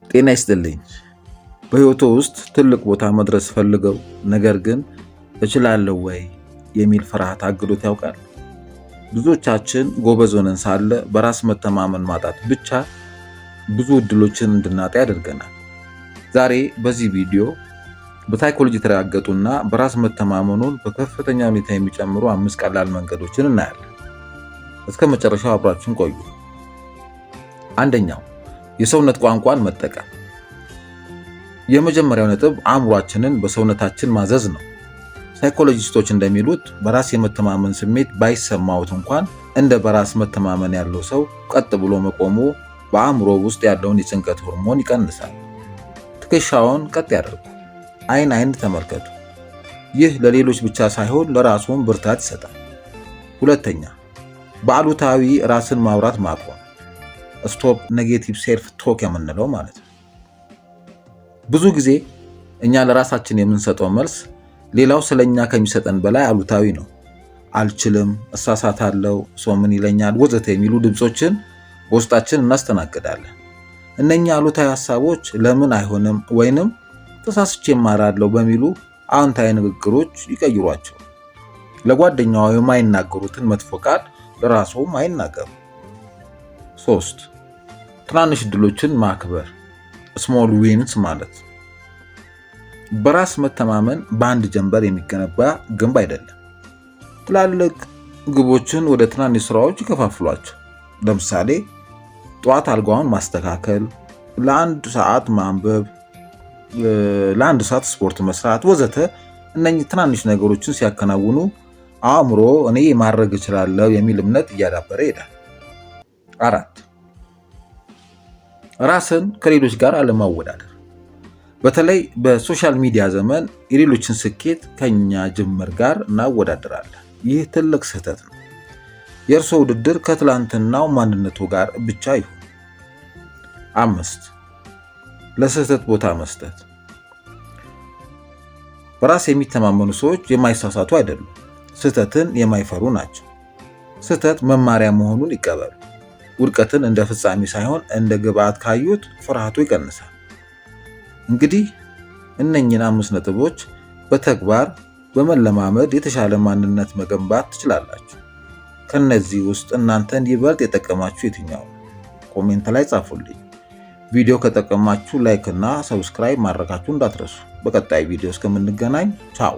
ጤና ይስጥልኝ። በህይወቶ ውስጥ ትልቅ ቦታ መድረስ ፈልገው ነገር ግን እችላለሁ ወይ የሚል ፍርሃት አግዶት ያውቃል? ብዙዎቻችን ጎበዝ ሆነን ሳለ በራስ መተማመን ማጣት ብቻ ብዙ እድሎችን እንድናጣ ያደርገናል። ዛሬ በዚህ ቪዲዮ በሳይኮሎጂ የተረጋገጡና በራስ መተማመኑን በከፍተኛ ሁኔታ የሚጨምሩ 5 ቀላል መንገዶችን እናያለን። እስከ መጨረሻው አብራችሁን ቆዩ። አንደኛው የሰውነት ቋንቋን መጠቀም። የመጀመሪያው ነጥብ አእምሯችንን በሰውነታችን ማዘዝ ነው። ሳይኮሎጂስቶች እንደሚሉት በራስ የመተማመን ስሜት ባይሰማዎት እንኳን እንደ በራስ መተማመን ያለው ሰው ቀጥ ብሎ መቆሙ በአእምሮ ውስጥ ያለውን የጭንቀት ሆርሞን ይቀንሳል። ትከሻውን ቀጥ ያደርጉ፣ አይን አይን ተመልከቱ። ይህ ለሌሎች ብቻ ሳይሆን ለራስዎም ብርታት ይሰጣል። ሁለተኛ፣ በአሉታዊ ራስን ማውራት ማቆም። ስቶፕ ኔጌቲቭ ሴልፍ ቶክ የምንለው ማለት ነው። ብዙ ጊዜ እኛ ለራሳችን የምንሰጠው መልስ ሌላው ስለኛ ከሚሰጠን በላይ አሉታዊ ነው። አልችልም፣ እሳሳታለሁ፣ ሰው ምን ይለኛል፣ ወዘተ የሚሉ ድምፆችን በውስጣችን እናስተናግዳለን። እነኛ አሉታዊ ሀሳቦች ለምን አይሆንም ወይንም ተሳስቼ እማራለሁ በሚሉ አዎንታዊ ንግግሮች ይቀይሯቸው። ለጓደኛው የማይናገሩትን መጥፎ ቃል ለራስዎም አይናገሩ። 3. ትናንሽ ድሎችን ማክበር ስሞል ዊንስ ማለት። በራስ መተማመን በአንድ ጀንበር የሚገነባ ግንብ አይደለም። ትላልቅ ግቦችን ወደ ትናንሽ ስራዎች ይከፋፍሏቸው። ለምሳሌ ጠዋት አልጋውን ማስተካከል፣ ለአንድ ሰዓት ማንበብ፣ ለአንድ ሰዓት ስፖርት መስራት ወዘተ። እነኚህ ትናንሽ ነገሮችን ሲያከናውኑ አእምሮ እኔ ማድረግ እችላለሁ የሚል እምነት እያዳበረ ይሄዳል። 4. ራስን ከሌሎች ጋር አለማወዳደር። በተለይ በሶሻል ሚዲያ ዘመን የሌሎችን ስኬት ከኛ ጅምር ጋር እናወዳደራለን። ይህ ትልቅ ስህተት ነው። የእርሶ ውድድር ከትላንትናው ማንነቱ ጋር ብቻ ይሁን። 5. ለስህተት ቦታ መስጠት። በራስ የሚተማመኑ ሰዎች የማይሳሳቱ አይደሉም፣ ስህተትን የማይፈሩ ናቸው። ስህተት መማሪያ መሆኑን ይቀበሉ። ውድቀትን እንደ ፍጻሜ ሳይሆን እንደ ግብዓት ካዩት ፍርሃቱ ይቀንሳል። እንግዲህ እነኝን 5 ነጥቦች በተግባር በመለማመድ የተሻለ ማንነት መገንባት ትችላላችሁ። ከነዚህ ውስጥ እናንተን ይበልጥ የጠቀማችሁ የትኛው? ኮሜንት ላይ ጻፉልኝ። ቪዲዮ ከጠቀማችሁ ላይክ እና ሰብስክራይብ ማድረጋችሁ እንዳትረሱ። በቀጣይ ቪዲዮ እስከምንገናኝ ቻው።